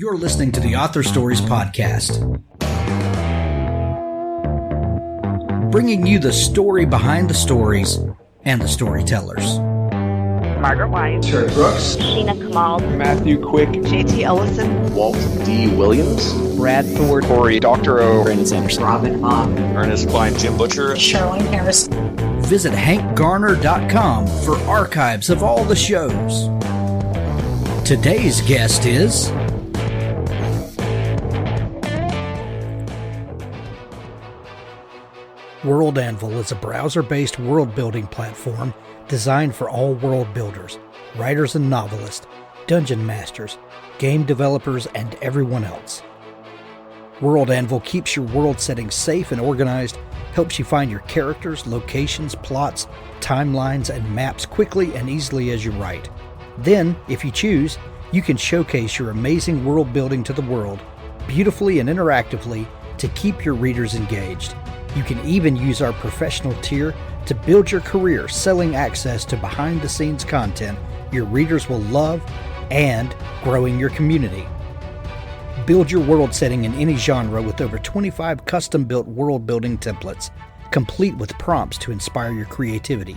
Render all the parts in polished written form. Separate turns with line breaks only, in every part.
You're listening to the Author Stories Podcast, bringing you the story behind the stories and the storytellers.
Margaret White,
Terry Brooks,
Sheena Kamal,
Matthew Quick,
J.T. Ellison,
Walt D. Williams,
Brad Thor,
Corey, Dr. O,
Brandon Sanderson,
Robin Mom,
Ernest Klein, Jim Butcher,
Sherwin Harris.
Visit hankgarner.com for archives of all the shows. Today's guest is World Anvil is a browser-based world-building platform designed for all world builders, writers and novelists, dungeon masters, game developers, and everyone else. World Anvil keeps your world setting safe and organized, helps you find your characters, locations, plots, timelines, and maps quickly and easily as you write. Then, if you choose, you can showcase your amazing world building to the world, beautifully and interactively, to keep your readers engaged. You can even use our professional tier to build your career selling access to behind-the-scenes content your readers will love and growing your community. Build your world setting in any genre with over 25 custom-built world-building templates, complete with prompts to inspire your creativity.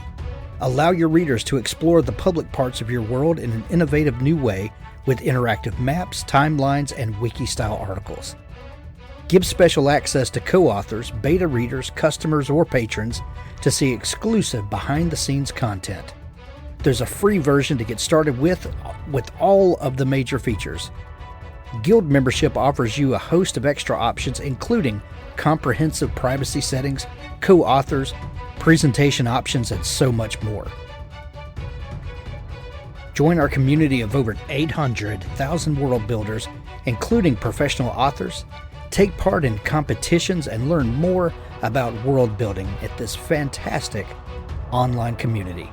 Allow your readers to explore the public parts of your world in an innovative new way with interactive maps, timelines, and wiki-style articles. Give special access to co-authors, beta readers, customers, or patrons to see exclusive behind-the-scenes content. There's a free version to get started with all of the major features. Guild membership offers you a host of extra options, including comprehensive privacy settings, co-authors, presentation options, and so much more. Join our community of over 800,000 world builders, including professional authors. Take part in competitions and learn more about world building at this fantastic online community.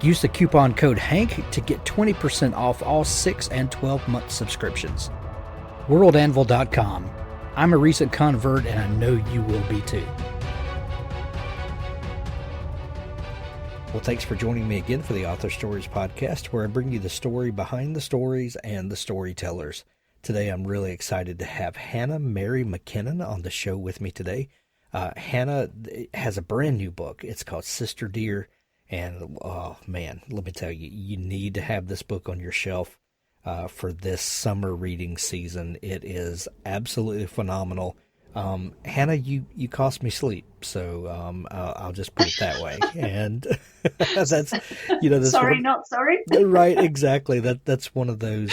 Use the coupon code HANK to get 20% off all 6 and 12-month subscriptions. WorldAnvil.com. I'm a recent convert and I know you will be too. Well, thanks for joining me again for the Author Stories Podcast, where I bring you the story behind the stories and the storytellers. Today, I'm really excited to have Hannah Mary McKinnon on the show with me today. Hannah has a brand new book. It's called Sister Dear. And, oh, man, let me tell you, you need to have this book on your shelf for this summer reading season. It is absolutely phenomenal. Hannah, you cost me sleep, so I'll just put it that way. And that's
Sorry, not sorry.
Right, exactly. That's one of those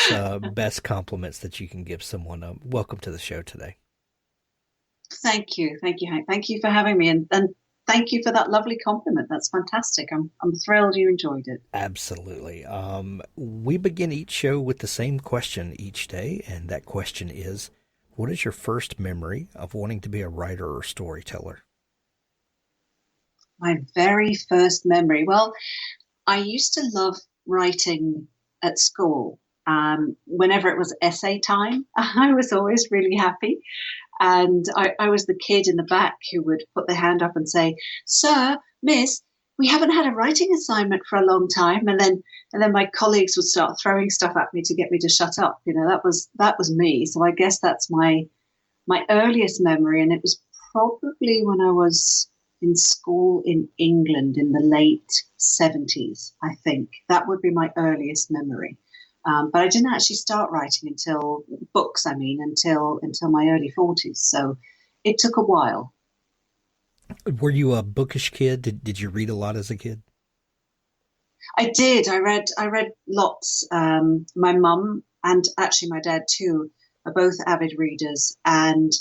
best compliments that you can give someone. Welcome to the show today.
Thank you, Hank. Thank you for having me, and thank you for that lovely compliment. That's fantastic. I'm thrilled you enjoyed it.
Absolutely. We begin each show with the same question each day, and that question is, what is your first memory of wanting to be a writer or storyteller?
My very first memory. Well, I used to love writing at school. Whenever it was essay time, I was always really happy. And I was the kid in the back who would put their hand up and say, "Sir, Miss, we haven't had a writing assignment for a long time." And then my colleagues would start throwing stuff at me to get me to shut up. You know, that was me. So I guess that's my earliest memory. And it was probably when I was in school in England in the late 70s, I think. That would be my earliest memory. But I didn't actually start writing until my early 40s. So it took a while.
Were you a bookish kid? Did you read a lot as a kid?
I did. I read lots. My mum and actually my dad too are both avid readers, and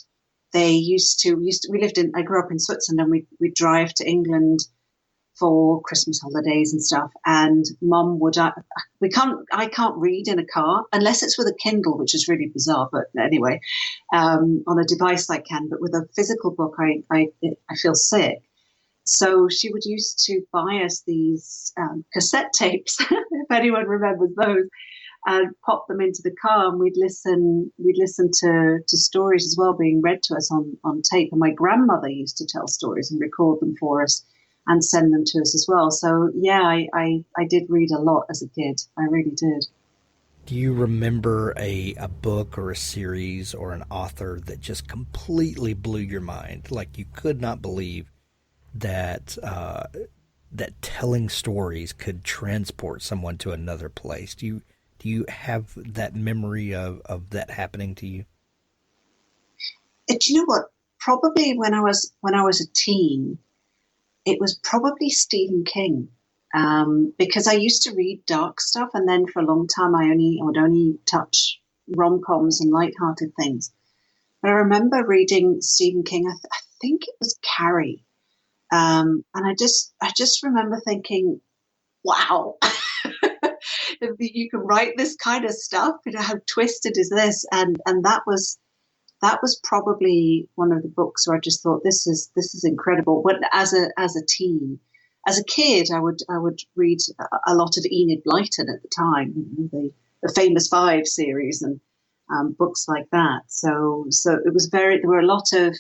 they I grew up in Switzerland, and we'd drive to England for Christmas holidays and stuff. And Mum would, I can't read in a car unless it's with a Kindle, which is really bizarre. But anyway, on a device I can, but with a physical book, I feel sick. So she would used to buy us these cassette tapes, if anyone remembers those, and pop them into the car, and we'd listen to stories as well being read to us on tape. And my grandmother used to tell stories and record them for us and send them to us as well. So yeah, I did read a lot as a kid. I really did.
Do you remember a book or a series or an author that just completely blew your mind? Like you could not believe that that telling stories could transport someone to another place. Do you have that memory of that happening to you?
Do you know what? Probably when I was a teen, it was probably Stephen King, because I used to read dark stuff, and then for a long time I would only touch rom-coms and light-hearted things. But I remember reading Stephen King. I think it was Carrie, and I just remember thinking, "Wow, you can write this kind of stuff. You know, how twisted is this?" And that was probably one of the books where I just thought this is incredible. But as a teen, as a kid, I would read a lot of Enid Blyton at the time, the Famous Five series and books like that. So it was there were a lot of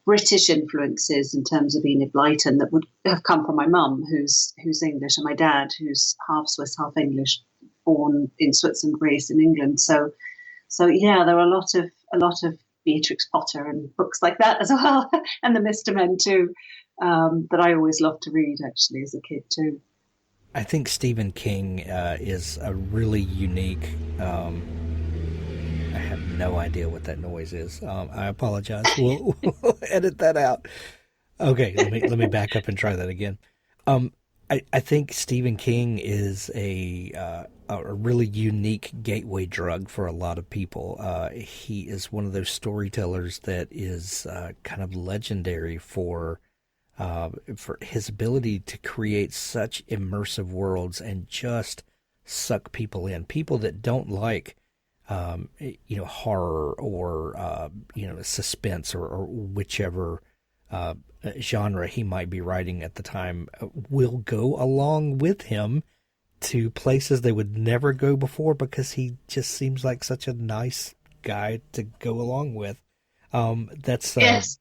British influences in terms of Enid Blyton that would have come from my mum, who's English, and my dad, who's half Swiss, half English, born in Switzerland, raised in England. So yeah, there were a lot of Beatrix Potter and books like that as well, and the Mr. Men too, that I always loved to read actually as a kid too.
I think Stephen King is a really unique. I have no idea what that noise is. I apologize. We'll edit that out. Okay, let me back up and try that again. I think Stephen King is a really unique gateway drug for a lot of people. He is one of those storytellers that is kind of legendary for his ability to create such immersive worlds and just suck people in. People that don't like horror or suspense or whichever genre he might be writing at the time will go along with him to places they would never go before because he just seems like such a nice guy to go along with. That's
yes.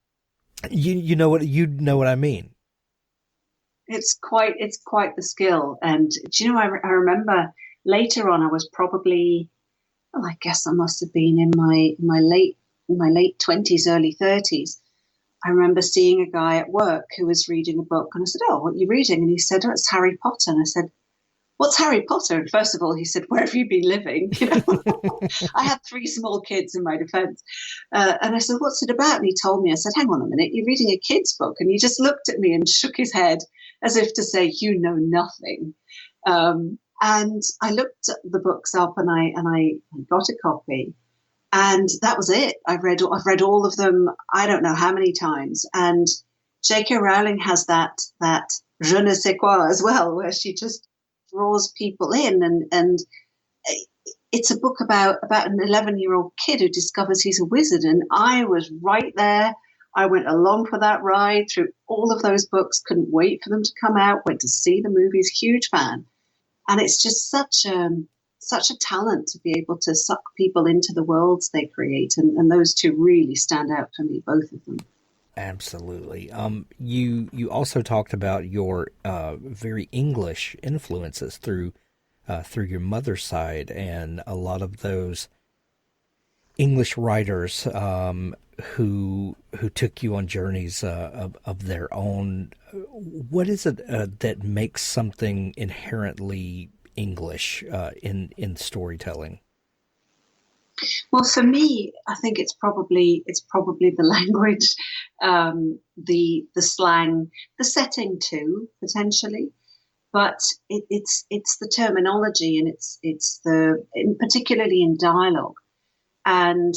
You know what I mean.
It's quite the skill, and do you know? I remember later on. I was probably, well, I guess I must have been in my late 20s, early 30s. I remember seeing a guy at work who was reading a book, and I said, "Oh, what are you reading?" And he said, "Oh, it's Harry Potter." And I said, "What's Harry Potter?" And first of all, he said, "Where have you been living?" You know, I had 3 small kids in my defense. And I said, "What's it about?" And he told me. I said, "Hang on a minute, you're reading a kid's book." And he just looked at me and shook his head as if to say, "You know nothing." And I looked the books up and I got a copy. And that was it. I've read all of them. I don't know how many times. And J.K. Rowling has that je ne sais quoi as well, where she just draws people in, and it's a book about an 11-year-old kid who discovers he's a wizard, and I was right there. I went along for that ride through all of those books, couldn't wait for them to come out, went to see the movies, huge fan. And it's just such a talent to be able to suck people into the worlds they create, and those two really stand out for me, both of them.
Absolutely. You also talked about your very English influences through your mother's side, and a lot of those English writers who took you on journeys of their own. What is it that makes something inherently English in storytelling?
Well, for me, I think it's probably the language, the slang, the setting too, potentially, but it's the terminology, and it's particularly in dialogue. And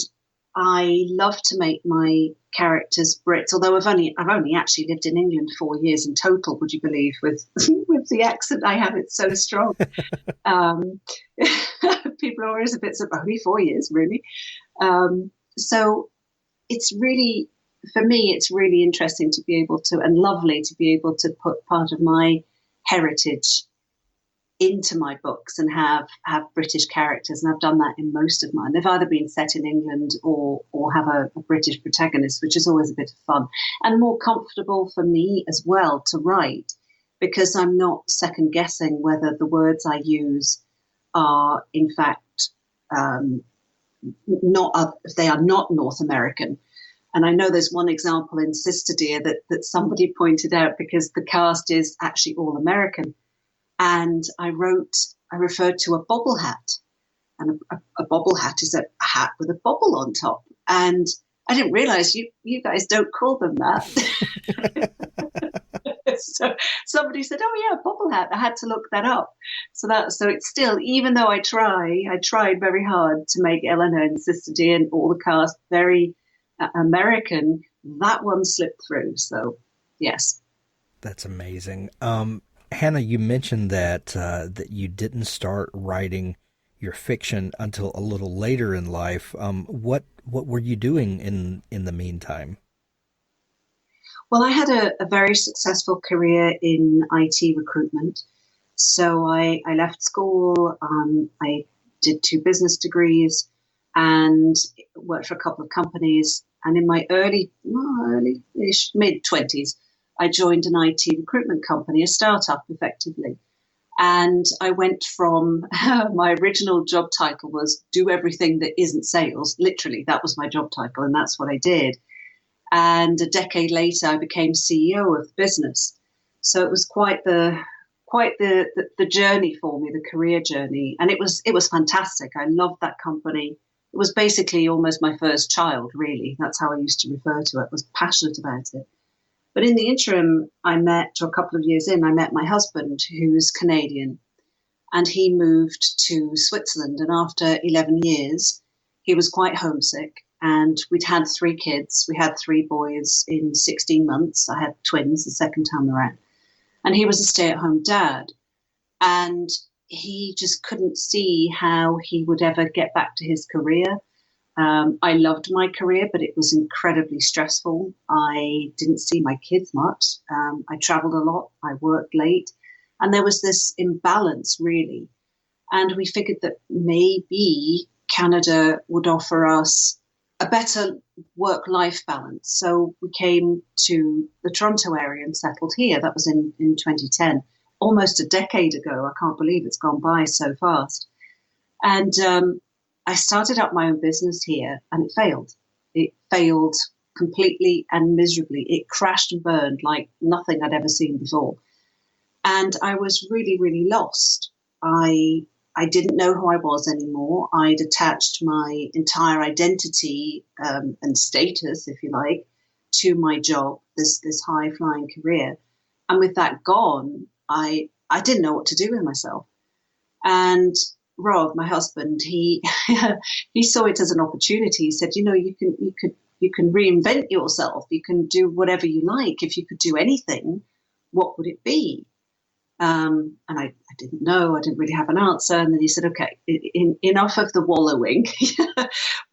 I love to make my characters Brits, although I've only actually lived in England 4 years in total. Would you believe, with with the accent I have, it's so strong. People are always a bit surprised. Only 4 years, really. So it's really, for me, it's really interesting to be able to, and lovely to be able to put part of my heritage into my books and have British characters, and I've done that in most of mine. They've either been set in England or have a British protagonist, which is always a bit of fun and more comfortable for me as well to write, because I'm not second guessing whether the words I use are in fact they are not North American. And I know there's one example in Sister Dear that somebody pointed out, because the cast is actually all American. And I referred to a bobble hat. And a bobble hat is a hat with a bobble on top. And I didn't realize you guys don't call them that. So somebody said, "Oh yeah, bobble hat." I had to look that up. So it's still, even though I tried very hard to make Eleanor and Sister Dear and all the cast very American, that one slipped through. So yes.
That's amazing. Hannah, you mentioned that you didn't start writing your fiction until a little later in life. What were you doing in the meantime?
Well, I had a very successful career in IT recruitment. So I left school. I did 2 business degrees and worked for a couple of companies. And in my early-ish, mid-20s, I joined an IT recruitment company, a startup, effectively. And I went from, my original job title was do everything that isn't sales. Literally, that was my job title, and that's what I did. And a decade later, I became CEO of the business. So it was quite the journey for me, the career journey. And it was fantastic. I loved that company. It was basically almost my first child, really. That's how I used to refer to it. I was passionate about it. But in the interim, a couple of years in, I met my husband, who's Canadian, and he moved to Switzerland. And after 11 years, he was quite homesick. And we'd had 3 kids. We had 3 boys in 16 months. I had twins the second time around. And he was a stay-at-home dad. And he just couldn't see how he would ever get back to his career. I loved my career, but it was incredibly stressful. I didn't see my kids much. I traveled a lot. I worked late. And there was this imbalance, really. And we figured that maybe Canada would offer us a better work-life balance. So we came to the Toronto area and settled here. That was in 2010, almost a decade ago. I can't believe it's gone by so fast. And I started up my own business here, and it failed. It failed completely and miserably. It crashed and burned like nothing I'd ever seen before. And I was really, really lost. I didn't know who I was anymore. I'd attached my entire identity and status, if you like, to my job, this high-flying career. And with that gone, I didn't know what to do with myself. And Rob, my husband, he saw it as an opportunity. He said, you can reinvent yourself. You can do whatever you like. If you could do anything, what would it be? And I didn't know. I didn't really have an answer. And then he said, okay, enough of the wallowing.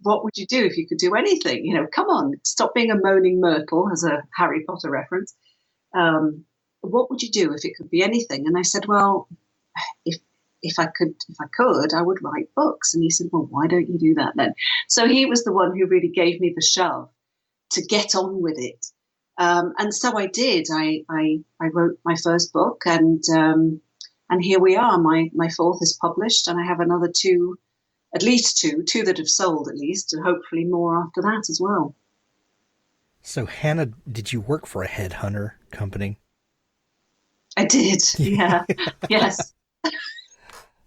What would you do if you could do anything? Come on, stop being a moaning myrtle, as a Harry Potter reference. What would you do if it could be anything? And I said, well, if I could, I would write books. And he said, well, why don't you do that then? So he was the one who really gave me the shove to get on with it. And so I did. I wrote my first book, and here we are. My 4th is published, and I have another 2, at least two that have sold at least, and hopefully more after that as well.
So Hannah, did you work for a headhunter company?
I did. Yeah. Yes.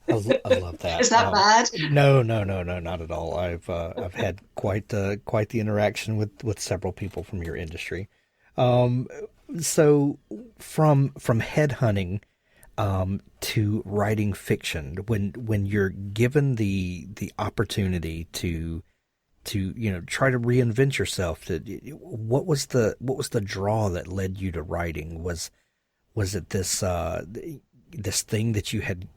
I love that.
Is that bad?
No, not at all. I've had quite the interaction with several people from your industry. So from headhunting to writing fiction, when you're given the opportunity to try to reinvent yourself, what was the draw that led you to writing? Was it this thing that you had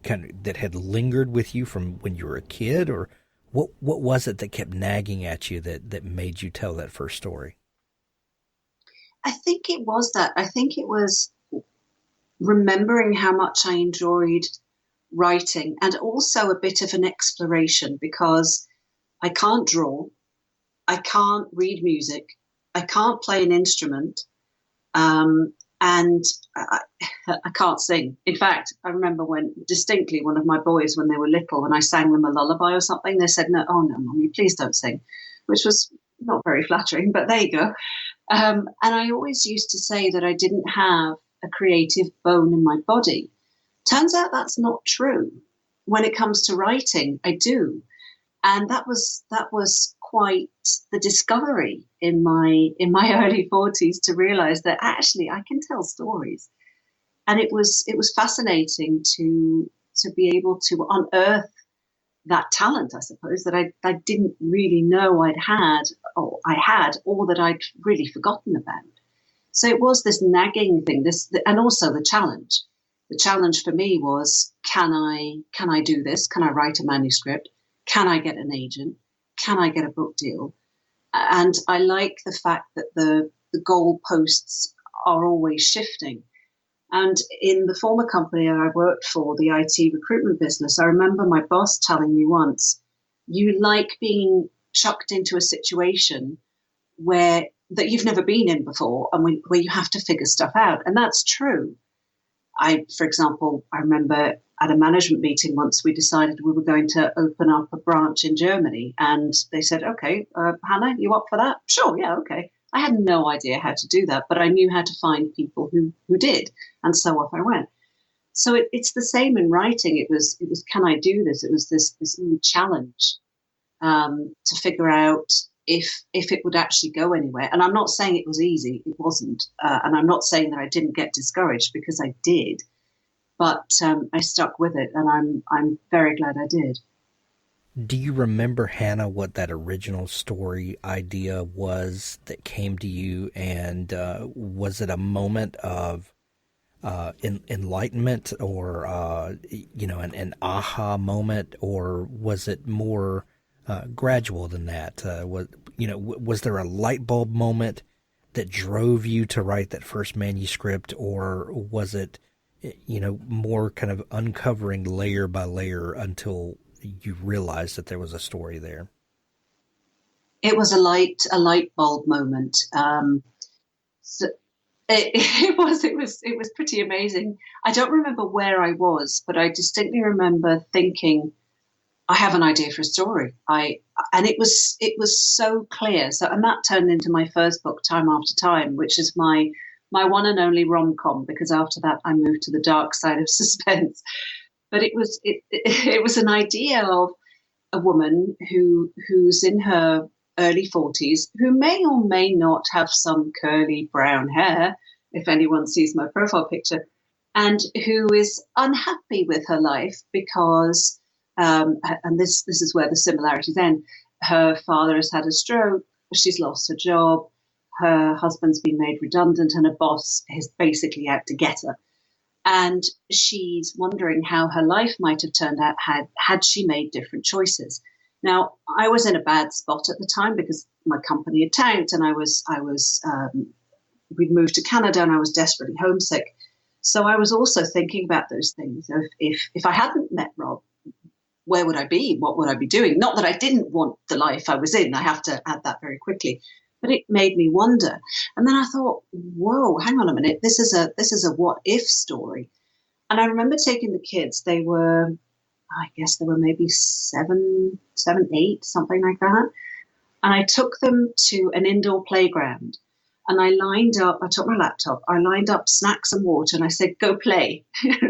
that had lingered with you from when you were a kid, or what was it that kept nagging at you that made you tell that first story?
I think it was that. I think it was remembering how much I enjoyed writing, and also a bit of an exploration, because I can't draw, I can't read music, I can't play an instrument. And I can't sing. In fact, I remember when distinctly one of my boys, when they were little, when I sang them a lullaby or something, they said, "No, oh no, Mummy, please don't sing," which was not very flattering, but there you go. And I always used to say that I didn't have a creative bone in my body. Turns out that's not true. When it comes to writing, I do. And that was quite the discovery in my early 40s, to realize that actually I can tell stories. And it was fascinating to be able to unearth that talent, I suppose, that I didn't really know I had, or that I'd really forgotten about. So it was this nagging thing, and also the challenge. The challenge for me was, can I do this? Can I write a manuscript? Can I get an agent? Can I get a book deal? And I like the fact that the goalposts are always shifting. And in the former company I worked for, the IT recruitment business, I remember my boss telling me once, you like being chucked into a situation that you've never been in before, and where you have to figure stuff out. And that's true. For example, I remember at a management meeting once, we decided we were going to open up a branch in Germany. And they said, okay, Hannah, you up for that? Sure, yeah, okay. I had no idea how to do that, but I knew how to find people who did. And so off I went. So it's the same in writing. It was, can I do this? It was this new challenge to figure out if it would actually go anywhere. And I'm not saying it was easy. It wasn't. And I'm not saying that I didn't get discouraged, because I did. But I stuck with it, and I'm very glad I did.
Do you remember, Hannah, what that original story idea was that came to you? And was it a moment of enlightenment, or an aha moment, or was it more gradual than that? Was there a light bulb moment that drove you to write that first manuscript, or was it more kind of uncovering layer by layer until you realized that there was a story there?
It was a light bulb moment. So it was pretty amazing. I don't remember where I was, but I distinctly remember thinking, I have an idea for a story. And it was so clear. So, and that turned into my first book, Time After Time, which is my one and only rom-com, because after that I moved to the dark side of suspense. But it was an idea of a woman who's in her early 40s, who may or may not have some curly brown hair, if anyone sees my profile picture, and who is unhappy with her life because, and this is where the similarities end, her father has had a stroke, she's lost her job, her husband's been made redundant, and her boss is basically out to get her. And she's wondering how her life might have turned out had she made different choices. Now, I was in a bad spot at the time because my company had tanked, and we'd moved to Canada, and I was desperately homesick. So I was also thinking about those things. If I hadn't met Rob, where would I be? What would I be doing? Not that I didn't want the life I was in. I have to add that very quickly. But it made me wonder. And then I thought, whoa, hang on a minute. This is a what if story. And I remember taking the kids. They were, I guess they were maybe seven, 8, something like that. And I took them to an indoor playground. And I took my laptop, I lined up snacks and water, and I said, go play.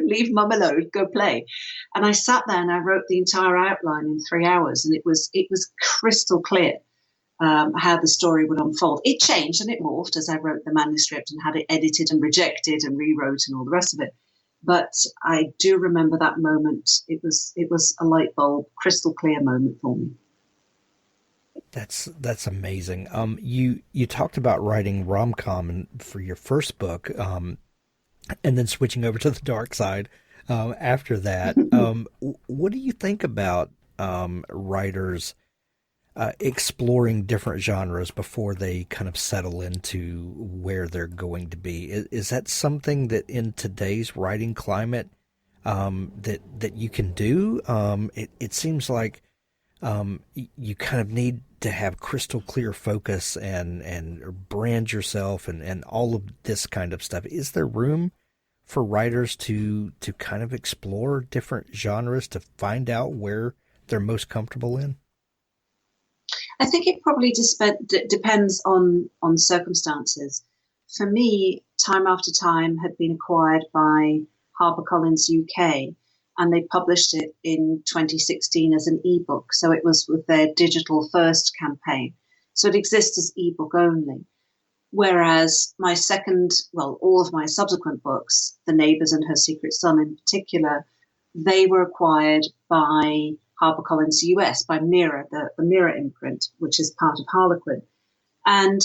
Leave mum alone, go play. And I sat there and I wrote the entire outline in 3 hours. And it was crystal clear how the story would unfold. It changed and it morphed as I wrote the manuscript and had it edited and rejected and rewrote and all the rest of it. But I do remember that moment. It was a light bulb, crystal clear moment for me.
That's amazing. You talked about writing rom-com for your first book, and then switching over to the dark side after that. What do you think about writers exploring different genres before they kind of settle into where they're going to be? Is that something that in today's writing climate that you can do? It seems like you kind of need to have crystal clear focus and brand yourself and all of this kind of stuff. Is there room for writers to kind of explore different genres to find out where they're most comfortable in?
I think it probably depends on circumstances. For me, Time After Time had been acquired by HarperCollins UK, and they published it in 2016 as an ebook. So it was with their digital first campaign. So it exists as ebook only. Whereas all of my subsequent books, The Neighbours and Her Secret Son in particular, they were acquired by HarperCollins US, by Mirror, the Mirror imprint, which is part of Harlequin. And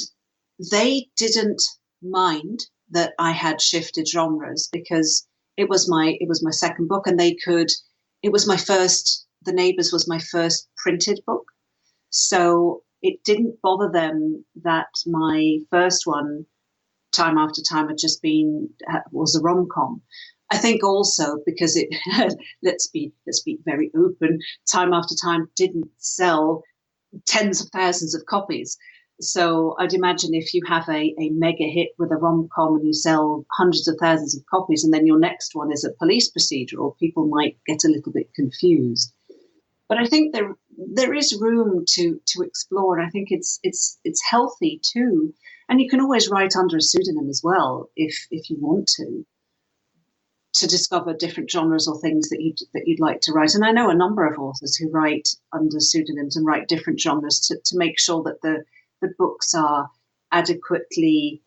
they didn't mind that I had shifted genres because it was my second book, and it was my first, The Neighbours was my first printed book. So it didn't bother them that my first one, Time After Time, was a rom-com. I think also because it let's be very open, Time After Time didn't sell tens of thousands of copies. So I'd imagine if you have a mega hit with a rom-com and you sell hundreds of thousands of copies, and then your next one is a police procedural, people might get a little bit confused. But I think there is room to explore, and I think it's healthy too. And you can always write under a pseudonym as well if you want to discover different genres or things that you'd like to write. And I know a number of authors who write under pseudonyms and write different genres to make sure that the books are adequately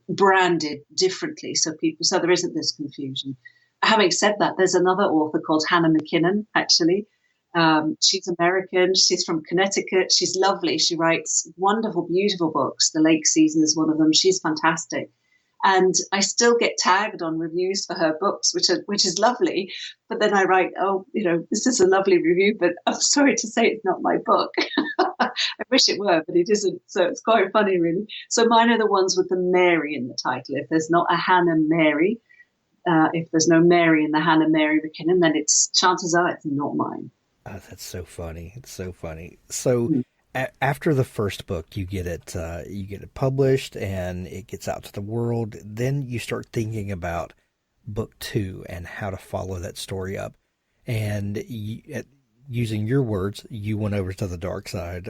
branded differently, so there isn't this confusion. Having said that, there's another author called Hannah McKinnon, actually. She's American. She's from Connecticut. She's lovely. She writes wonderful, beautiful books. The Lake Season is one of them. She's fantastic. And I still get tagged on reviews for her books, which is lovely. But then I write, this is a lovely review, but I'm sorry to say it's not my book. I wish it were, but it isn't. So it's quite funny, really. So mine are the ones with the Mary in the title. If there's not a Hannah Mary, if there's no Mary in the Hannah Mary McKinnon, then chances are it's not mine.
Oh, that's so funny. It's so funny. So after the first book, you get it published and it gets out to the world. Then you start thinking about book 2 and how to follow that story up. And using your words, you went over to the dark side.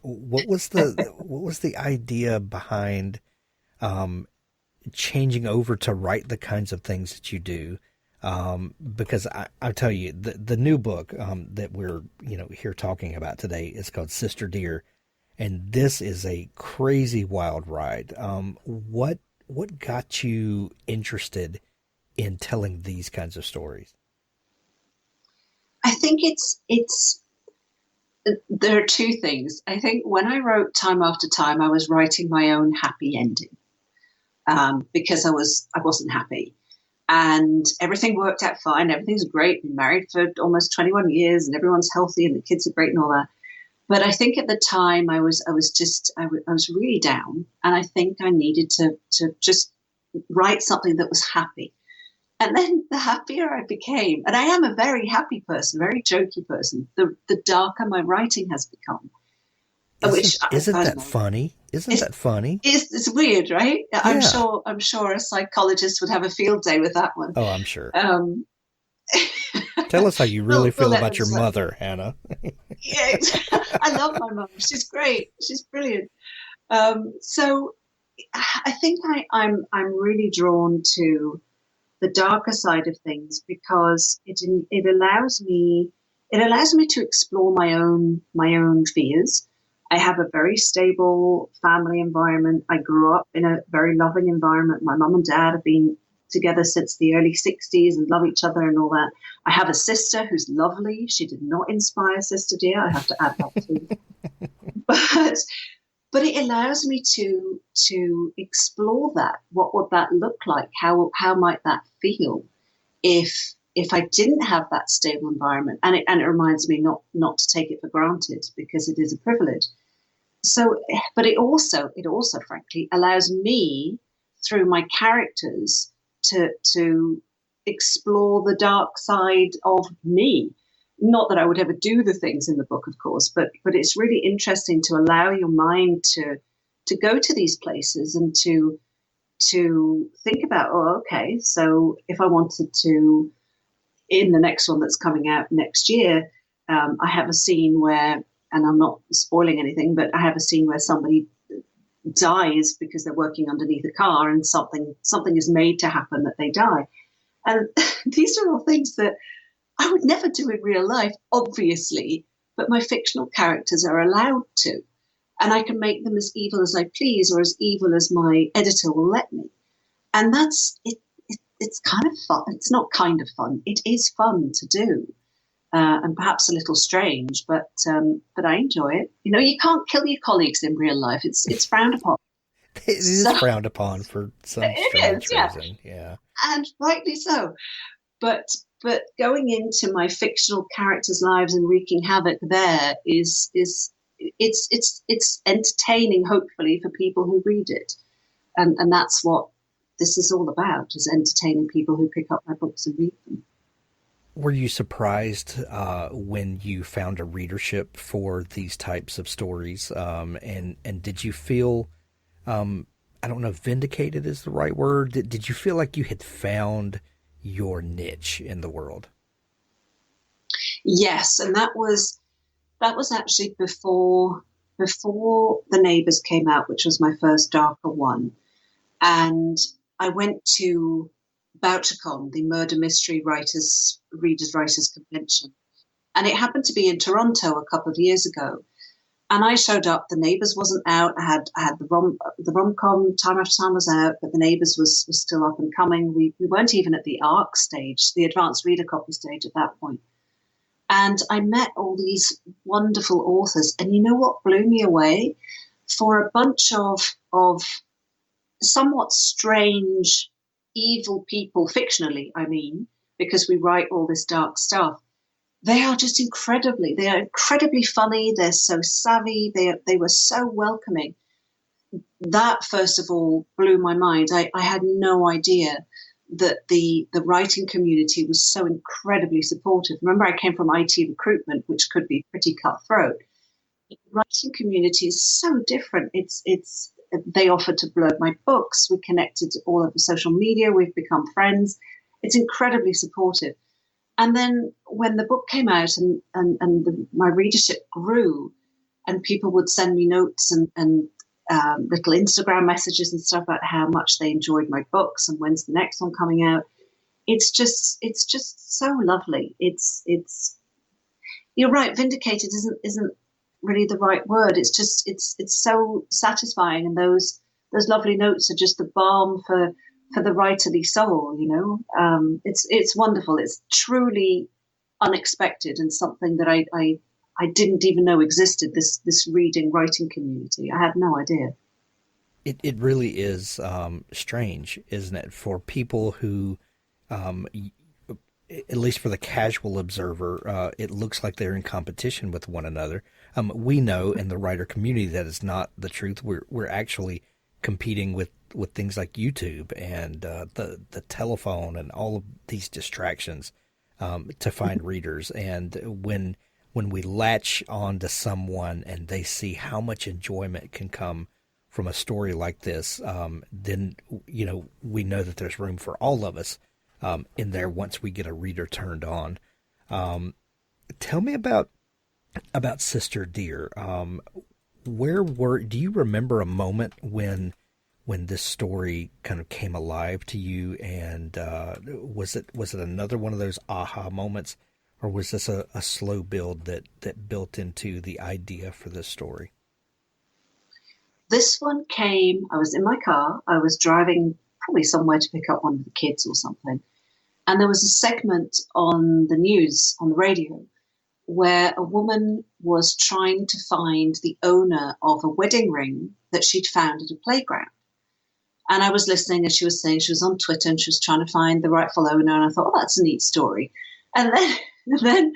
What was the idea behind changing over to write the kinds of things that you do? Because I'll tell you, the new book that we're here talking about today is called Sister Dear, and this is a crazy wild ride. What got you interested in telling these kinds of stories?
I think there are two things. I think when I wrote Time After Time, I was writing my own happy ending because I wasn't happy. And everything worked out fine. Everything's great. Been married for almost 21 years, and everyone's healthy, and the kids are great, and all that. But I think at the time I was really down, and I think I needed to just write something that was happy. And then the happier I became, and I am a very happy person, very jokey person, the darker my writing has become.
Isn't that funny? Isn't that funny?
It's weird, right?
Yeah.
I'm sure a psychologist would have a field day with that one.
Oh, I'm sure. Tell us how you really feel about your mother, Hannah.
Yeah, I love my mum. She's great. She's brilliant. So I think I'm really drawn to the darker side of things because it allows me to explore my own fears. I have a very stable family environment. I grew up in a very loving environment. My mum and dad have been together since the early 60s and love each other and all that. I have a sister who's lovely. She did not inspire Sister Dear. I have to add that too. But it allows me to explore that. What would that look like? How might that feel if I didn't have that stable environment? And it reminds me not to take it for granted because it is a privilege. So, but it also frankly allows me through my characters to explore the dark side of me. not that I would ever do the things in the book, of course, but it's really interesting to allow your mind to go to these places and to think about, oh, okay, so if I wanted to, in the next one that's coming out next year, I have a scene where, and I'm not spoiling anything, but I have a scene where somebody dies because they're working underneath a car, and something is made to happen that they die. And these are all things that I would never do in real life, obviously, but my fictional characters are allowed to. And I can make them as evil as I please, or as evil as my editor will let me. And that's it. It's kind of fun. It's not kind of fun. It is fun to do, and perhaps a little strange, but I enjoy it. You know, you can't kill your colleagues in real life. It's frowned upon.
It is frowned upon for some strange reason. Yeah,
and rightly so. But going into my fictional characters' lives and wreaking havoc there is it's entertaining, hopefully, for people who read it, and that's what this is all about: is entertaining people who pick up my books and read them.
Were you surprised when you found a readership for these types of stories? And did you feel, I don't know if vindicated is the right word, did you feel like you had found your niche in the world?
Yes, and that was actually before The Neighbours came out, which was my first darker one. And I went to Bouchercon, the Murder Mystery Writers Convention. And it happened to be in Toronto a couple of years ago. And I showed up, The Neighbours wasn't out. I had the rom-com Time After Time was out, but The Neighbours was still up and coming. We weren't even at the ARC stage, the advanced reader copy stage at that point. And I met all these wonderful authors. And you know what blew me away? For a bunch of somewhat strange, evil people, fictionally, I mean, because we write all this dark stuff, they are incredibly funny. They're so savvy. They were so welcoming. That, first of all, blew my mind. I had no idea that the writing community was so incredibly supportive. Remember, I came from IT recruitment, which could be pretty cutthroat. The writing community is so different. They offered to blurb my books. We connected all over social media. We've become friends. It's incredibly supportive. And then when the book came out and my readership grew, and people would send me notes and little Instagram messages and stuff about how much they enjoyed my books and when's the next one coming out. It's just so lovely. It's you're right. Vindicated isn't really the right word. It's just it's so satisfying, and those lovely notes are just the balm for the writerly soul. You know, it's wonderful. It's truly unexpected, and something that I didn't even know existed, this writing community. I had no idea.
It really is strange, isn't it, for people who, at least for the casual observer, it looks like they're in competition with one another. We know in the writer community that is not the truth. We're actually competing with things like YouTube and the telephone and all of these distractions to find readers. And when we latch on to someone and they see how much enjoyment can come from a story like this, then, you know, we know that there's room for all of us in there once we get a reader turned on. Tell me about Sister Dear. Do you remember a moment when this story kind of came alive to you, and was it another one of those aha moments? Or was this a slow build that built into the idea for this story?
This one came, I was in my car. I was driving probably somewhere to pick up one of the kids or something. And there was a segment on the news, on the radio, where a woman was trying to find the owner of a wedding ring that she'd found at a playground. And I was listening as she was saying she was on Twitter and she was trying to find the rightful owner. And I thought, oh, that's a neat story. And then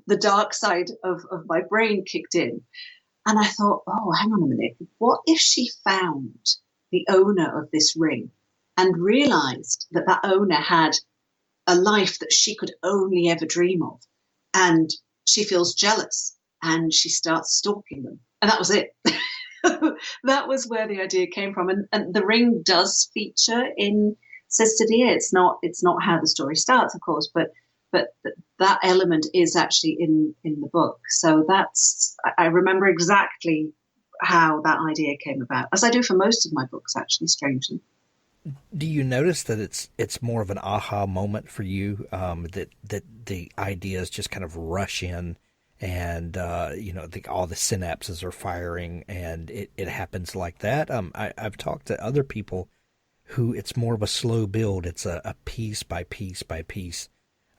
the dark side of my brain kicked in. And I thought, oh, hang on a minute. What if she found the owner of this ring and realized that owner had a life that she could only ever dream of? and she feels jealous and she starts stalking them. And that was it. That was where the idea came from. And the ring does feature in Sister Dear. It's not how the story starts, of course, but that element is actually in the book. So I remember exactly how that idea came about, as I do for most of my books, actually, strangely.
Do you notice that it's more of an aha moment for you, that the ideas just kind of rush in, and all the synapses are firing, and it happens like that? I've talked to other people who it's more of a slow build. It's a piece by piece by piece.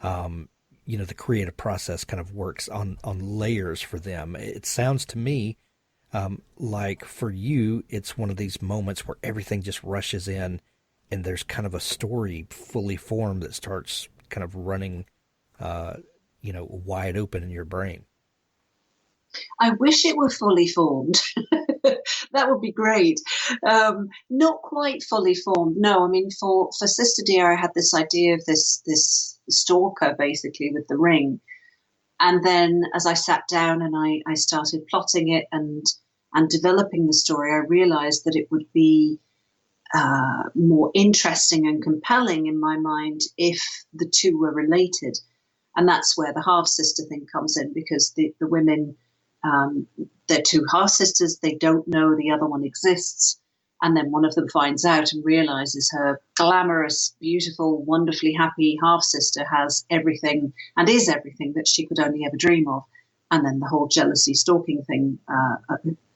The creative process kind of works on layers for them. It sounds to me like for you, it's one of these moments where everything just rushes in, and there's kind of a story fully formed that starts kind of running, wide open in your brain.
I wish it were fully formed. That would be great. Not quite fully formed. No, I mean, for Sister Dear, I had this idea of this stalker, basically, with the ring. And then as I sat down and I started plotting it and developing the story, I realized that it would be more interesting and compelling in my mind if the two were related. And that's where the half-sister thing comes in, because the women, they're two half-sisters, they don't know the other one exists. And then one of them finds out and realizes her glamorous, beautiful, wonderfully happy half-sister has everything and is everything that she could only ever dream of. And then the whole jealousy stalking thing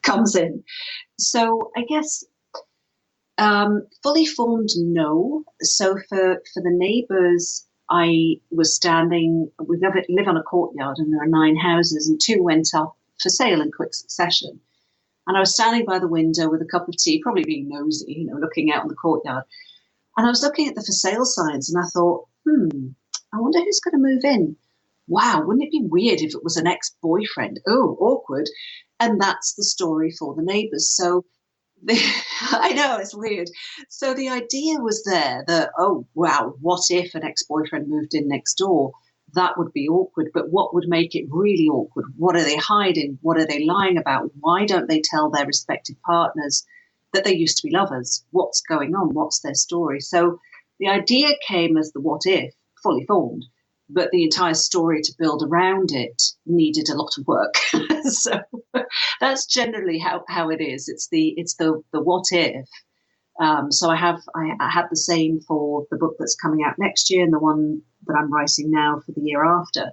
comes in. So I guess fully formed, no. So for the neighbours, I was standing, we live on a courtyard and there are 9 houses, and 2 went up for sale in quick succession. And I was standing by the window with a cup of tea, probably being nosy, looking out on the courtyard. And I was looking at the for sale signs and I thought, I wonder who's going to move in. Wow, wouldn't it be weird if it was an ex-boyfriend? Oh, awkward. And that's the story for the neighbours. So I know, it's weird. So the idea was there that, oh, wow, what if an ex-boyfriend moved in next door? That would be awkward. But what would make it really awkward? What are they hiding? What are they lying about? Why don't they tell their respective partners that they used to be lovers? What's going on? What's their story? So the idea came as the what if, fully formed. But the entire story to build around it needed a lot of work. So that's generally how it is. It's the what if. So I had the same for the book that's coming out next year and the one that I'm writing now for the year after,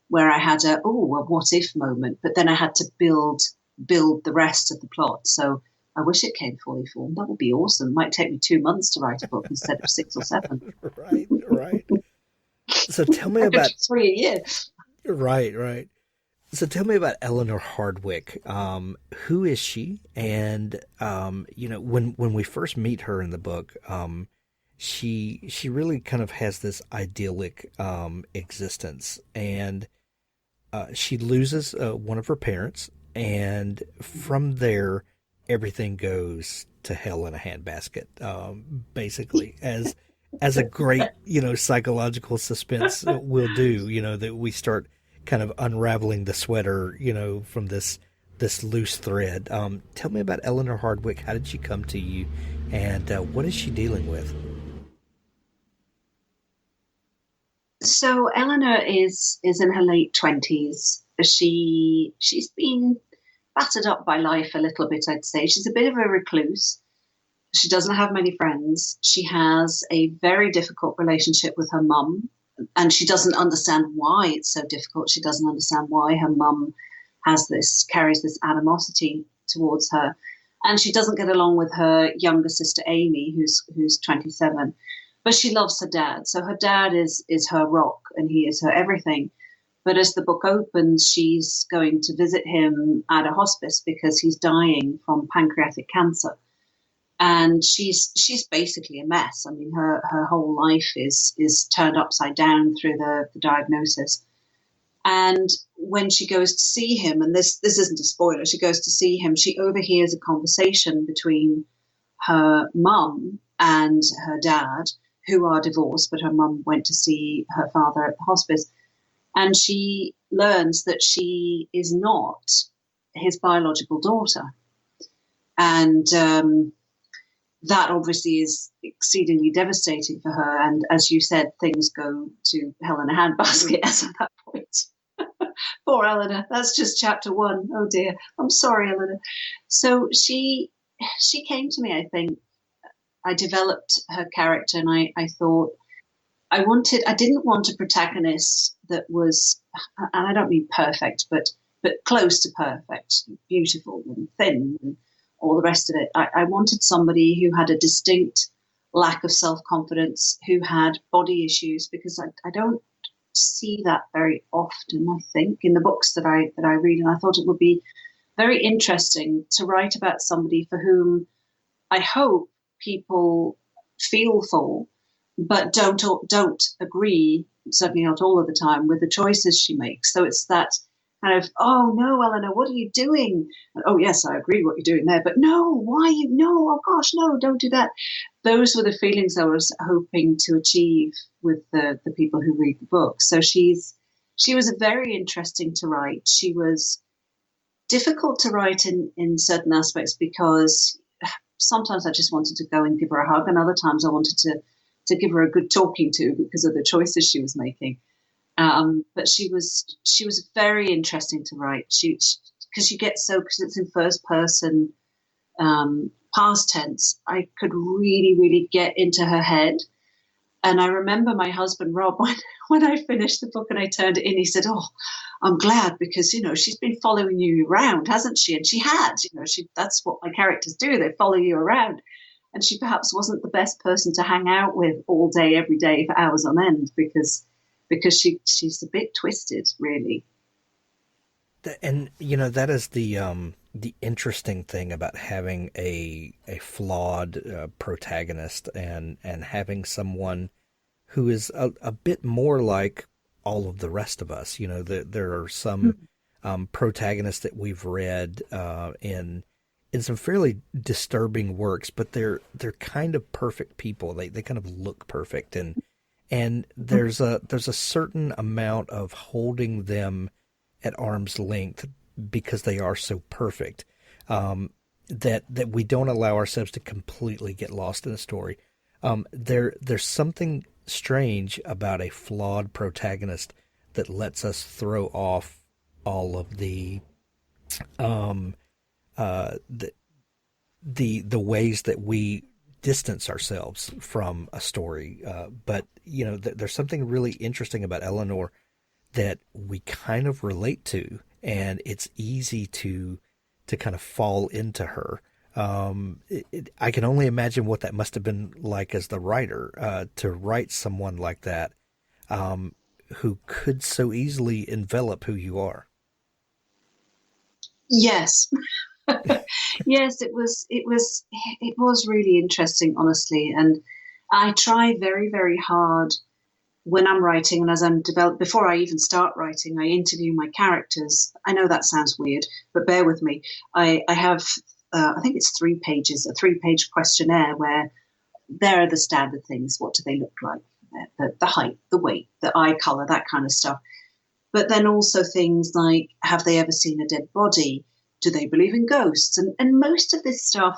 where I had a what if moment, but then I had to build the rest of the plot. So I wish it came fully formed. That would be awesome. It might take me 2 months to write a book instead of 6 or 7.
Right. So tell me about
3 a year.
Right. So tell me about Eleanor Hardwicke. Who is she? And when we first meet her in the book, she really kind of has this idyllic existence, and she loses one of her parents, and from there everything goes to hell in a handbasket, basically, as a great psychological suspense will do. That we start kind of unraveling the sweater, from this loose thread. Tell me about Eleanor Hardwicke. How did she come to you, and what is she dealing with?
So Eleanor is in her late 20s. She's been battered up by life a little bit, I'd say. She's a bit of a recluse. She doesn't have many friends. She has a very difficult relationship with her mum, and she doesn't understand why it's so difficult. She doesn't understand why her mum carries this animosity towards her. And she doesn't get along with her younger sister, Amy, who's 27. But she loves her dad. So her dad is her rock and he is her everything. But as the book opens, she's going to visit him at a hospice because he's dying from pancreatic cancer. And she's basically a mess. I mean, her whole life is turned upside down through the diagnosis. And when she goes to see him, and this isn't a spoiler, she goes to see him, she overhears a conversation between her mum and her dad, who are divorced, but her mum went to see her father at the hospice. And she learns that she is not his biological daughter. And that obviously is exceedingly devastating for her. And as you said, things go to hell in a handbasket at that point. Poor Eleanor. That's just chapter 1. Oh dear. I'm sorry, Eleanor. So she came to me, I think. I developed her character, and I thought I didn't want a protagonist that was, and I don't mean perfect, but close to perfect, beautiful and thin and all the rest of it. I wanted somebody who had a distinct lack of self-confidence, who had body issues, because I don't see that very often, I think, in the books that I read. And I thought it would be very interesting to write about somebody for whom I hope people feel for, but don't agree, certainly not all of the time, with the choices she makes. So it's that kind of, oh no, Eleanor, what are you doing? And, oh yes, I agree what you're doing there, but no, why you, no, oh gosh, no, don't do that. Those were the feelings I was hoping to achieve with the people who read the book. So she was very interesting to write. She was difficult to write in certain aspects, because sometimes I just wanted to go and give her a hug, and other times I wanted to give her a good talking to because of the choices she was making. But she was very interesting to write. Because it's in first person, past tense. I could really, really get into her head. And I remember my husband, Rob, when I finished the book and I turned it in, he said, oh, I'm glad, because, she's been following you around, hasn't she? And she had, that's what my characters do. They follow you around. And she perhaps wasn't the best person to hang out with all day, every day for hours on end, because she's a bit twisted, really.
And, that is the interesting thing about having a flawed protagonist and having someone who is a bit more like all of the rest of us. There are some protagonists that we've read in some fairly disturbing works, but they're kind of perfect people. They kind of look perfect, and there's a certain amount of holding them at arm's length because they are so perfect, that we don't allow ourselves to completely get lost in a story. There's something strange about a flawed protagonist that lets us throw off all of the ways that we distance ourselves from a story. But there's something really interesting about Eleanor that we kind of relate to, and it's easy to kind of fall into her. I can only imagine what that must have been like as the writer, to write someone like that, who could so easily envelop who you are.
Yes. Yes, it was really interesting, honestly. And I try very, very hard when I'm writing, and as I'm before I even start writing, I interview my characters. I know that sounds weird, but bear with me. I have, I think it's 3 pages, a 3-page questionnaire where there are the standard things. What do they look like? The height, the weight, the eye color, that kind of stuff. But then also things like, have they ever seen a dead body? Do they believe in ghosts? And most of this stuff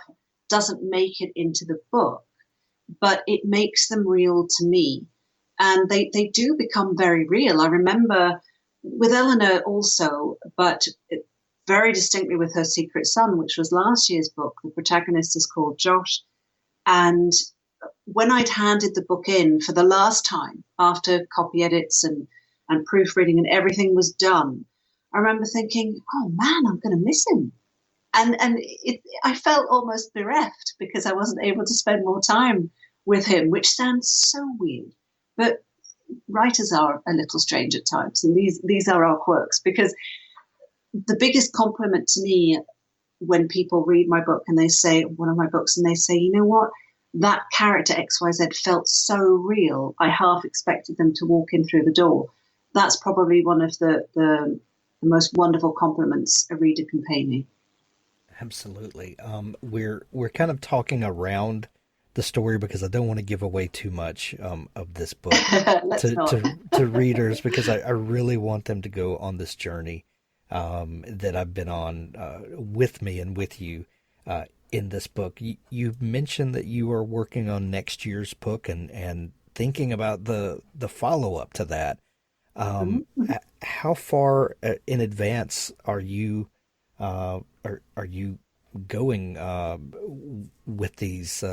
doesn't make it into the book, but it makes them real to me. And they do become very real. I remember with Eleanor also, but very distinctly with her secret son, which was last year's book. The protagonist is called Josh. And when I'd handed the book in for the last time, after copy edits and proofreading and everything was done, I remember thinking, oh man, I'm going to miss him. And I felt almost bereft because I wasn't able to spend more time with him, which sounds so weird. But writers are a little strange at times, and these are our quirks, because the biggest compliment to me when people read my book and they say, one of my books, and they say, you know what, that character XYZ felt so real, I half expected them to walk in through the door. That's probably one of the most wonderful compliments a reader can pay me.
Absolutely. We're kind of talking around the story because I don't want to give away too much of this book
Let's not.
to readers because I really want them to go on this journey that I've been on with me and with you in this book. You mentioned that you are working on next year's book and thinking about the follow-up to that. How far in advance are you going with these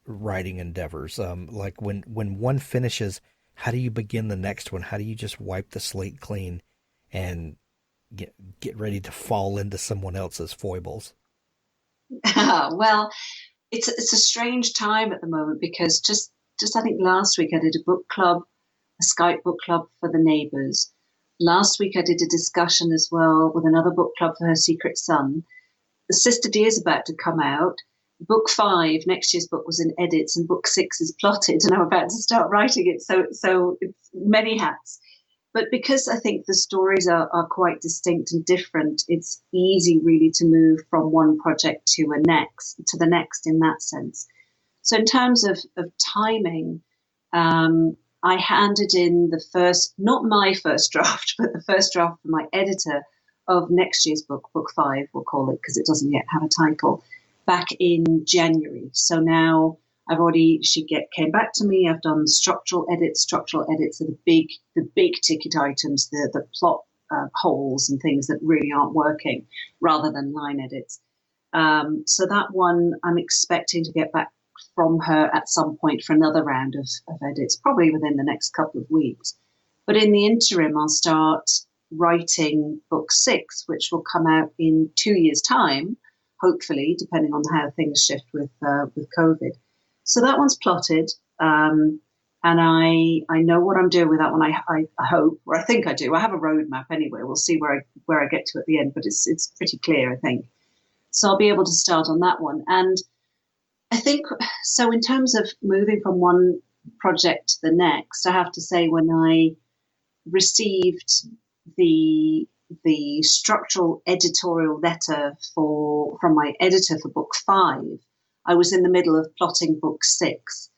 writing endeavors? Like when one finishes, how do you begin the next one? How do you just wipe the slate clean and get ready to fall into someone else's foibles?
Well, it's a strange time at the moment because just I think last week I did a book club, a Skype book club for the neighbours. Last week I did a discussion as well with another book club for her secret son. The Sister Dear is about to come out. Book 5, next year's book, was in edits, and book 6 is plotted, and I'm about to start writing it. So it's many hats. But because I think the stories are quite distinct and different, it's easy really to move from one project to the next in that sense. So in terms of timing, I handed in the first, not my first draft, but the first draft for my editor of next year's book, book 5, we'll call it, because it doesn't yet have a title, back in January. So now she came back to me. I've done structural edits. Structural edits are the big ticket items, the plot holes and things that really aren't working, rather than line edits. So that one I'm expecting to get back from her at some point for another round of edits, probably within the next couple of weeks. But in the interim, I'll start writing book 6, which will come out in 2 years' time, hopefully, depending on how things shift with COVID. So that one's plotted, and I know what I'm doing with that one. I hope, or I think I do. I have a roadmap anyway. We'll see where I get to at the end, but it's pretty clear, I think. So I'll be able to start on that one. And I think, so in terms of moving from one project to the next, I have to say when I received the structural editorial letter from my editor for book 5, I was in the middle of plotting book 6.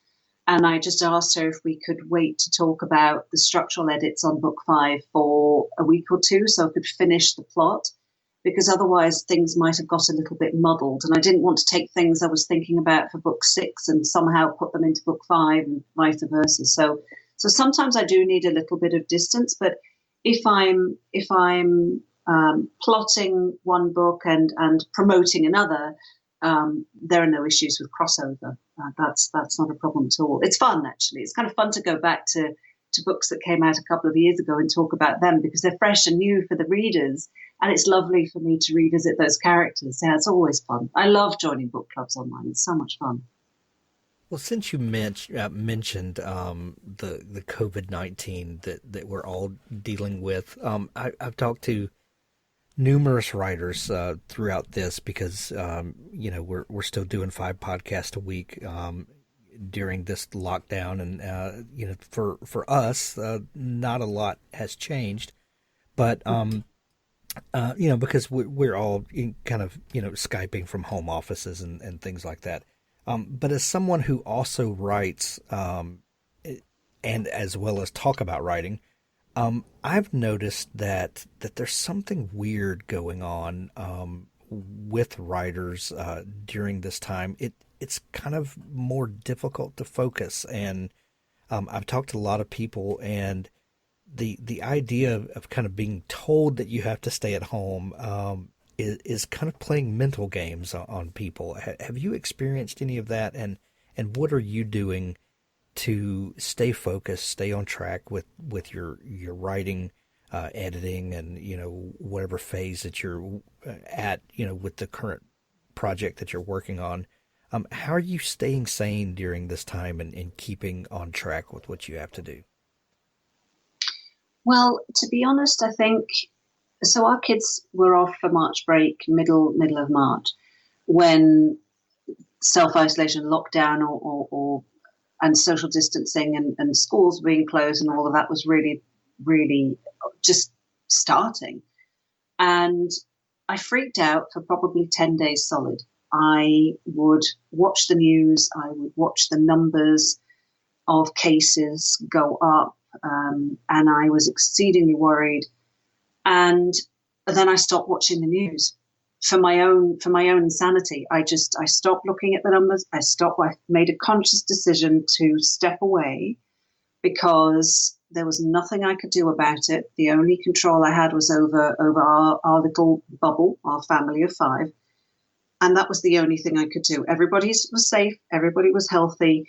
And I just asked her if we could wait to talk about the structural edits on book 5 for a week or two so I could finish the plot, because otherwise things might have got a little bit muddled. And I didn't want to take things I was thinking about for book 6 and somehow put them into book 5 and vice versa. So sometimes I do need a little bit of distance, but if I'm plotting one book and promoting another, there are no issues with crossover. That's not a problem at all. It's fun, actually. It's kind of fun to go back to books that came out a couple of years ago and talk about them because they're fresh and new for the readers. And it's lovely for me to revisit those characters. Yeah, it's always fun. I love joining book clubs online. It's so much fun.
Well, since you mentioned the COVID-19 that we're all dealing with, I've talked to numerous writers throughout this because we're still doing 5 podcasts a week during this lockdown, and for us, not a lot has changed, but because we're all kind of Skyping from home offices and things like that. But as someone who also writes and as well as talk about writing, I've noticed that there's something weird going on with writers during this time. It's kind of more difficult to focus, and I've talked to a lot of people, and the idea of kind of being told that you have to stay at home is kind of playing mental games on people. Have you experienced any of that, and what are you doing to stay focused, stay on track with your writing, editing, and whatever phase that you're at, with the current project that you're working on? How are you staying sane during this time and keeping on track with what you have to do?
Well, to be honest, I think so. Our kids were off for March break, middle of March, when self-isolation, lockdown, or and social distancing and schools being closed and all of that was really, really just starting. And I freaked out for probably 10 days solid. I would watch the news. I would watch the numbers of cases go up, and I was exceedingly worried. And then I stopped watching the news for my own sanity. I stopped looking at the numbers. I made a conscious decision to step away because there was nothing I could do about it. The only control I had was over our little bubble, our family of 5. And that was the only thing I could do. Everybody was safe. Everybody was healthy.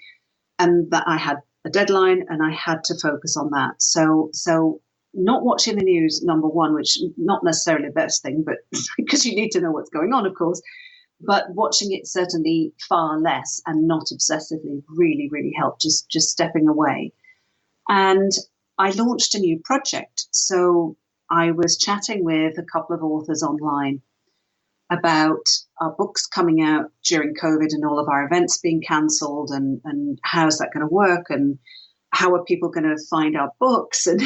And that I had a deadline and I had to focus on that. So not watching the news, number one, which not necessarily the best thing, but because you need to know what's going on, of course, but watching it certainly far less and not obsessively really, really helped, just stepping away. And I launched a new project. So I was chatting with a couple of authors online about our books coming out during COVID and all of our events being cancelled, and how's that going to work, and how are people going to find our books, and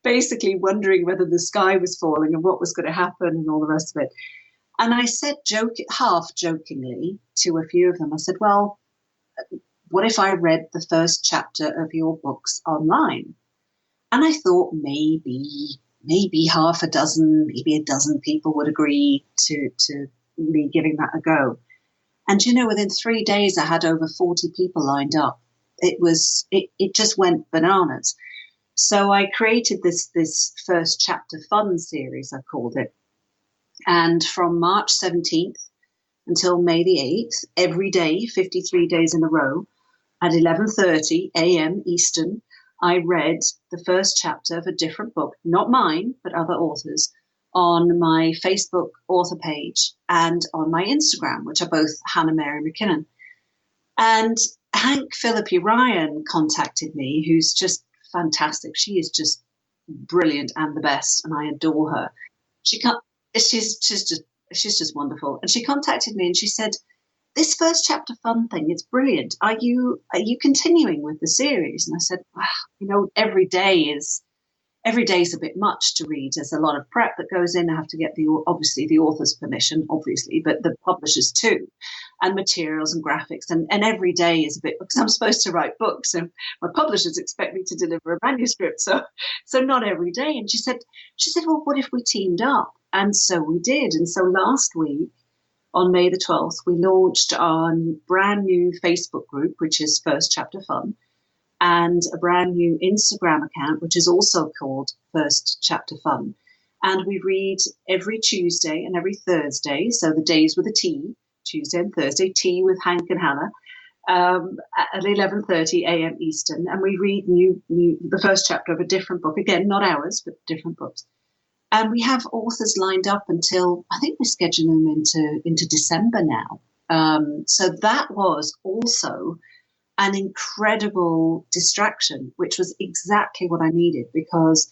basically wondering whether the sky was falling and what was going to happen and all the rest of it. And I said, half jokingly to a few of them, I said, well, what if I read the first chapter of your books online? And I thought maybe half a dozen, maybe a dozen people would agree to me giving that a go. And, within 3 days, I had over 40 people lined up. It just went bananas. So I created this first chapter fun series, I called it. And from March 17th until May the 8th, every day, 53 days in a row, at 11:30 a.m. Eastern, I read the first chapter of a different book, not mine, but other authors, on my Facebook author page and on my Instagram, which are both Hannah Mary McKinnon. And Hank Philippi Ryan contacted me, who's just fantastic. She is just brilliant and the best, and I adore her. She's just wonderful. And she contacted me and she said, this first chapter fun thing, it's brilliant. Are you continuing with the series? And I said, wow, every day is a bit much to read. There's a lot of prep that goes in. I have to get obviously the author's permission, obviously, but the publishers too, and materials and graphics. And every day is a bit, because I'm supposed to write books and my publishers expect me to deliver a manuscript. So not every day. And she said, well, what if we teamed up? And so we did. And so last week, on May the 12th, we launched our brand new Facebook group, which is First Chapter Fun, and a brand new Instagram account, which is also called First Chapter Fun. And we read every Tuesday and every Thursday, so the days with a T, Tuesday and Thursday, tea with Hank and Hannah, at 11:30 a.m. Eastern. And we read the first chapter of a different book, again, not ours, but different books. And we have authors lined up until, I think we're scheduling them into December now. So that was also an incredible distraction, which was exactly what I needed, because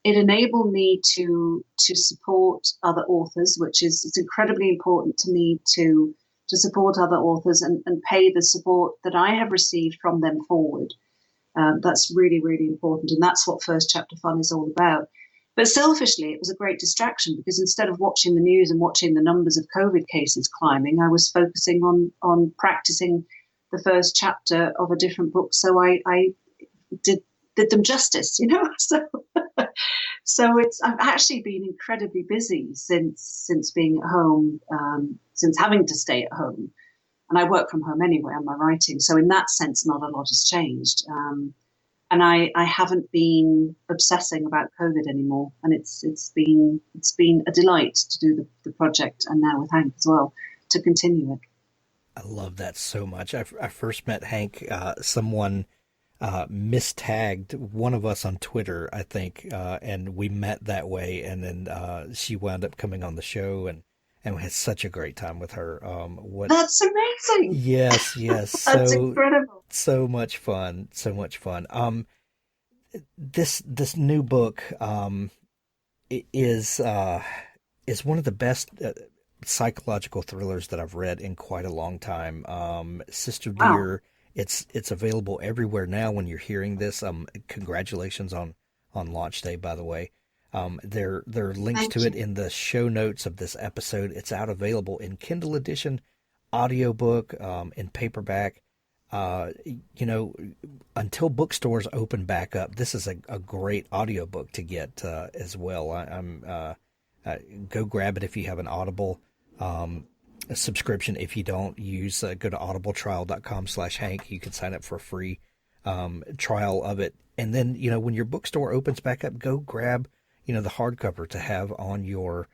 it enabled me to support other authors, which is it's incredibly important to me to support other authors and pay the support that I have received from them forward. That's really, really important. And that's what First Chapter Fun is all about. But selfishly, it was a great distraction because instead of watching the news and watching the numbers of COVID cases climbing, I was focusing on practicing the first chapter of a different book. So I did them justice, So I've actually been incredibly busy since being at home, since having to stay at home. And I work from home anyway on my writing. So in that sense, not a lot has changed. And I haven't been obsessing about COVID anymore. And it's been a delight to do the project, and now with Hank as well, to continue it.
I love that so much. I first met Hank, someone mistagged one of us on Twitter, I think, and we met that way. And then she wound up coming on the show, and we had such a great time with her.
That's amazing.
Yes.
That's incredible.
So much fun. This new book is one of the best psychological thrillers that I've read in quite a long time. Sister Dear, it's available everywhere now when you're hearing this. Congratulations on launch day, by the way. There are links to it in the show notes of this episode. It's out available in Kindle edition, audiobook, in paperback. Until bookstores open back up, this is a great audiobook to get as well. Go grab it if you have an Audible subscription. If you don't, go to audibletrial.com/Hank. You can sign up for a free trial of it. And then, when your bookstore opens back up, go grab, the hardcover to have on your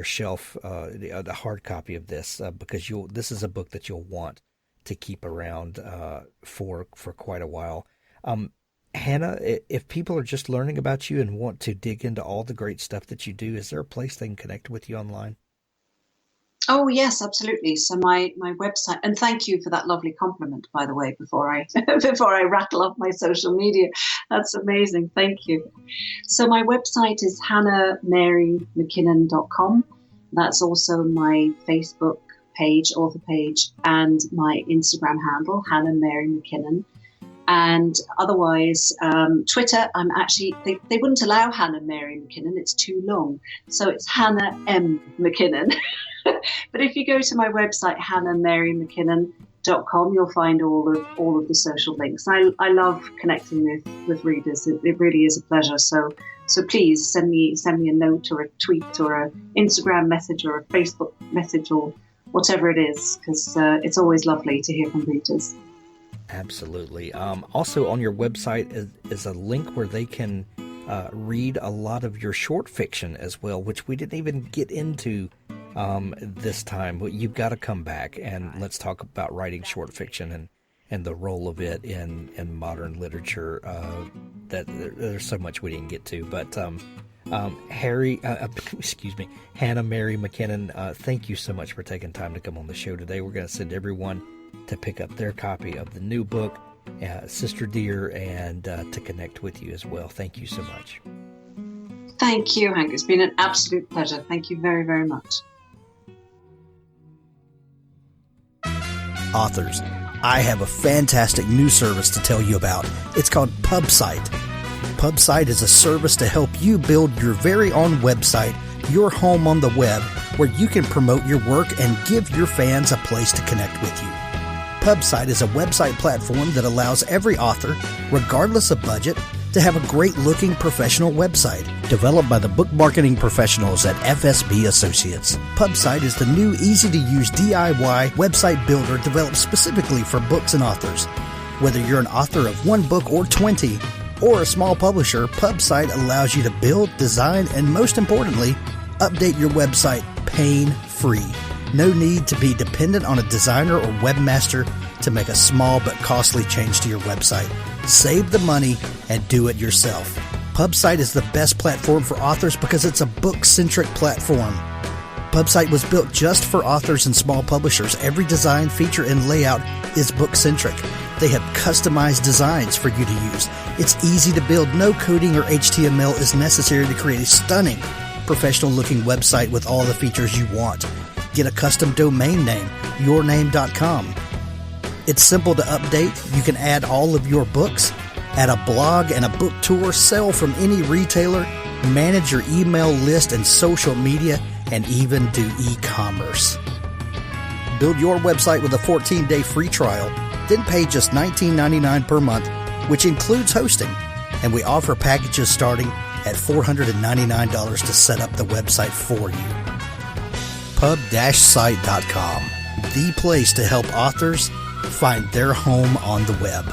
shelf, the hard copy of this, because this is a book that you'll want to keep around for quite a while. Hannah, if people are just learning about you and want to dig into all the great stuff that you do, is there a place they can connect with you online?
Oh, yes, absolutely. So my website, and thank you for that lovely compliment, by the way, before I rattle off my social media. That's amazing. Thank you. So my website is hannahmarymckinnon.com. That's also my Facebook page, author page, and my Instagram handle, Hannah Mary McKinnon. And otherwise, Twitter, I'm actually, they wouldn't allow Hannah Mary McKinnon, it's too long. So it's Hannah M. McKinnon. But if you go to my website, hannahmarymckinnon.com, you'll find all of the social links. I love connecting with readers. It really is a pleasure. So please send me a note or a tweet or an Instagram message or a Facebook message or whatever it is, because it's always lovely to hear from readers.
Absolutely. Also on your website is a link where they can read a lot of your short fiction as well, which we didn't even get into this time. But you've got to come back and let's talk about writing short fiction and the role of it in modern literature. That there's so much we didn't get to. But Hannah Mary McKinnon, thank you so much for taking time to come on the show today. We're going to send everyone to pick up their copy of the new book, Sister Dear, and to connect with you as well. Thank you so much.
Thank you, Hank. It's been an absolute pleasure. Thank you very, very much.
Authors, I have a fantastic new service to tell you about. It's called Pubsite. Pubsite is a service to help you build your very own website, your home on the web, where you can promote your work and give your fans a place to connect with you. Pubsite is a website platform that allows every author, regardless of budget, to have a great-looking professional website developed by the book marketing professionals at FSB Associates. Pubsite is the new, easy-to-use DIY website builder developed specifically for books and authors. Whether you're an author of one book or 20, or a small publisher, Pubsite allows you to build, design, and most importantly, update your website pain-free. No need to be dependent on a designer or webmaster to make a small but costly change to your website. Save the money and do it yourself. Pubsite is the best platform for authors because it's a book-centric platform. Pubsite was built just for authors and small publishers. Every design, feature, and layout is book-centric. They have customized designs for you to use. It's easy to build. No coding or HTML is necessary to create a stunning, professional-looking website with all the features you want. Get a custom domain name, yourname.com. It's simple to update. You can add all of your books, add a blog and a book tour, sell from any retailer, manage your email list and social media, and even do e-commerce. Build your website with a 14-day free trial, then pay just $19.99 per month, which includes hosting. And we offer packages starting at $499 to set up the website for you. Pub-site.com, the place to help authors find their home on the web.